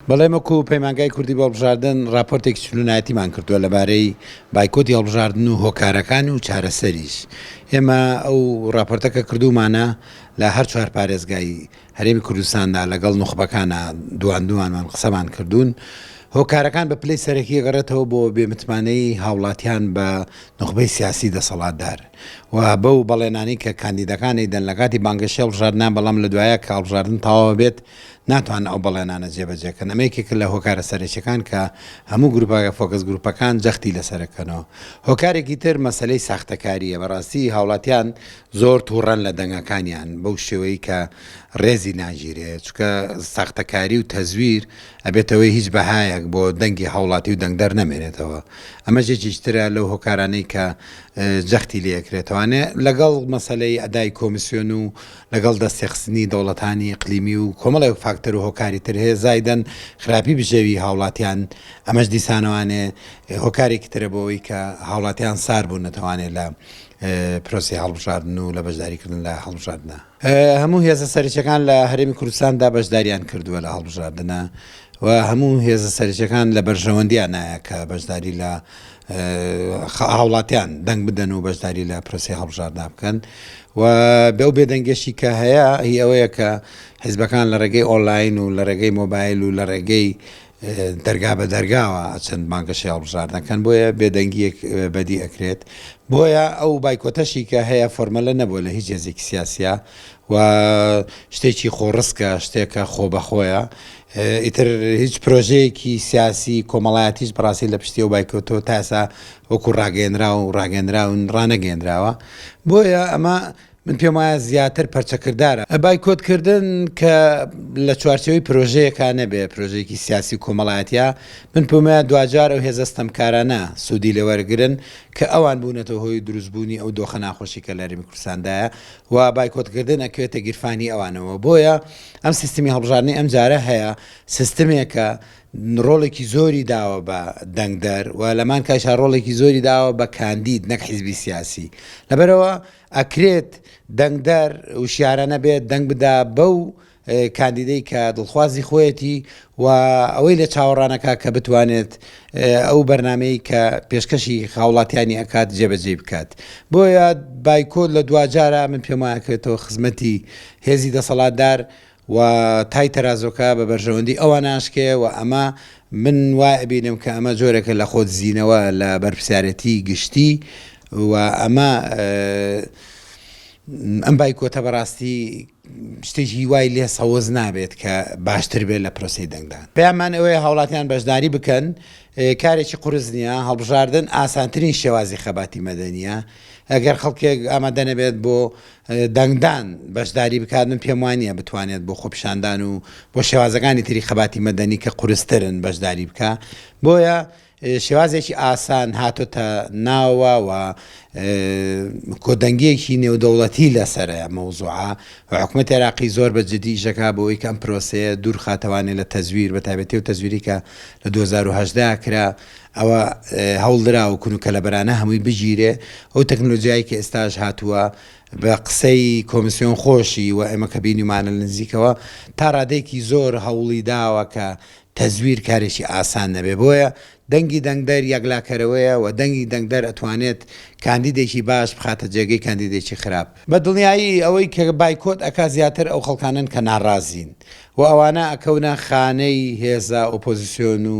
بەڵێ وەکو پەیمانگای کوردی بە هەڵبژاردن راپۆرتێکی چلوونایەتیمان کردووە لەبارەی بایکۆتی هەڵبژاردن و هۆکارەکان و چارەسەریش. ئێمە ئەو راپۆرتەکە کردومانە لە هەر چوار پارێزگای هەرێمی کوردستاندا لەگەڵ نوخبەکانە دوانمان قسەمان کردوون. هۆکارەکان بە پلەی سەرەکی گەڕێتەوە بۆ بێمتمانەی هاوڵاتیان بە نوخبەی سیاسی دەسەڵاتدار و بەو بەڵێنانی کە کاندیدەکانی دەن لە کاتی بانگەشی هەڵبژاردنان، بەڵام لە دوایە کە هەڵبژاردن تەواو بێت ناتوان ئەو بەڵێنانە جێبەجێکەن. ئەمەیەکێک لە هۆکارە سەرەکیەکان کە هەموو گروپە فۆکس گروپەکان جەختی لەسەرەکەنەوە. هۆکارێکی تر مەسەلەی ساختەکاریە. بەڕاستی هاوڵاتیان زۆر تووڕەن لە دەنگەکانیان بەو شێوەیە کە ڕێزی ناگیرێت، چکە ساختەکاری و تەزویر ئەبێتەوەی هیچ بەهایەک بۆ دەنگی هاوڵاتی و دەنگدەر نەمێنێتەوە. ئەمە جێکیشترە لەو هۆکارانەی کە جەختی لێکرێتوانێ لەگەڵ مەسەلەی ئەدای کۆمیسیۆن و لەگەڵ دەستێخستنی دەوڵەتانی ئیقلیمی و کۆمەڵی فاکتەر و هۆکاری تر هەیە زایدەن خراپی بژێوی هاوڵاتیان. ئەمەش دیسانەوانێ هۆکارێکی ترە بۆەوەی کە هاوڵاتیان سار بوون نەتوانێت لە پرۆسی هەڵبژاردن و لە بەشداریکردن لە هەڵبژاردنە. هەموو هێزە سەرچەکان لە هەرێمی کوردستاندا بەشداریان کردووە لە هەڵبژاردنە و هەموو هێزە سەرچەکان لە بەرژەوەندیان نایە کە بەشداری لە هاوڵاتیان دەنگ بدەن و بەشداری لە پرۆسی هەڵبژاردنا بکەن. و بەو بێدەنگێشی کە هەیە هی ئەوەیە کە حیزبەکان لە ڕێگەی ئۆنلاین و لە ڕێگەی مۆبایل و لە ڕێگەی دەرگا بە دەرگاوە چەند بانگەشی هەڵبژاردنەکەن، بۆیە بێدەنگیەک بەدی ئەکرێت. بۆیە ئەو بایکۆتەشی کە هەیە فۆرمەلە نەبووە لە هیچ هێزێکی سیاسیە و شتێکی خۆڕسکە، شتێکە خۆبەخۆیە. ئیتر هیچ پرۆژەیەکی سیاسی کۆمەڵایەتیش بەڕاستی لە پشتی و بایکۆتۆ تاسا وەکو ڕاگەێنرا و ڕاگەندراون ڕانەگەێنراوە. بۆیە ئەمە من پێم وایە زیاتر پەرچەکردارە. بایکۆتکردن کە لە چوارچەوەی پرۆژەیەکە نەبێ پرۆژەیەکی سیاسی کۆمەڵایەتیە، من پێم وایە دوجار ئەو هێزەستەمکارانە سوودی لێوەرگرن کە ئەوان بوونەتەوە هۆی دروستبوونی ئەو دۆخە ناخۆشی کە لە هەرێمی کوردستاندایە و بایکۆتکردن ئەکوێتە گیرفانی ئەوانەوە. بۆیە ئەم سیستمی هەڵبژاردنی ئەم جارە هەیە سیستمێکە ڕۆڵێکی زۆری داوە بە دەنگدەر و لەمان کاشا ڕۆڵێکی زۆری داوە بە کاندید نەک حیزبی سیاسی. لەبەرەوە ئەکرێت دەنگدەر وشیارە بێت دەنگ بدا بەو کاندیدەی کە دڵخوازی خۆیەتی و ئەوەی لە چاوەڕانەکە کە بتوانێت ئەو بەرنمەی کە پێشکەشی هاوڵاتیانی ئەکات جێبەجێ بکات. بۆیە بایکۆت لە دوجارە من پێم وایەکرێتەوە خزمەتی هێزی دەسەڵاتدار و تای تەرازۆکە بە بەرژەوەندی ئەوە ناشکێ و ئەمە من وای بینم کە ئەمە جۆرێکە لە خۆت زیینەوە لە بەرپرسیارەتی گشتی و ئەمە ئەم بایکۆتە بەڕاستی شتێکی وای لێ سەوز نابێت کە باشتر بێت لە پرۆسی دەنگدان. پێیانمان ئەوەیە هاوڵاتیان بەشداری بکەن، کارێکی قورس نییە. هەڵبژاردن ئاسانترین شێوازی خەباتی مەدەنیە. ئەگەر خەڵکێک ئامادە نەبێت بۆ دەنگدان بەشداری بکات، من پێم وانە بتوانێت بۆ خۆپیشاندان و بۆ شێوازەکانی تری خەباتی مەدەنی کە قورسترن بەشداری بکە. بۆیە شێوازێکی ئاسان هاتۆتە ناوە و کۆدەنگیەکی نێودەوڵەتی لەسەرە مەوزوعە و حکوومەتی عێراقی زۆر بە جدی ئیشەکە بۆەوەی کەم پرۆسەیە دوور خاتەوانێت لە تەزویر بە تایبەتی و تەزویری کە لە 2010 کرا ئەوە هەوڵدرا و کونوکە لە بەرانە هەمووی بگیرێ. ئەو تەکنۆلۆژیایی کە ئێستاش هاتووە بە قسەی کۆمیسیۆن خۆشی و ئێمە کە بینیمانە لە نزیکەوە تا ڕادێکی زۆر هەوڵی داوە کە تەزویر کارێکی ئاسان نەبێ. بۆیە دەنگی دەنگدەر یەکلاکەرەوەیە و دەنگی دەنگدەر ئەتوانێت کاندیدێکی باش بخاتە جێگەی کاندیدێکی خراپ. بە دڵنیایی ئەوەی کە بایکۆت ئەکا زیاتر ئەو خەڵکانن کە ناڕازین و ئەوانە ئەکەونە خانەی هێزە ئۆپۆزیسیۆن و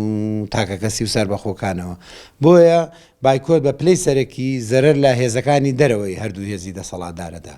تاکە کەسی و سەربەخۆکانەوە. بۆیە بایکۆت بە پلەی سەرەکی زەرەر لە هێزەکانی دەرەوەی هەردوو هێزی دەسەڵاتدارەدا.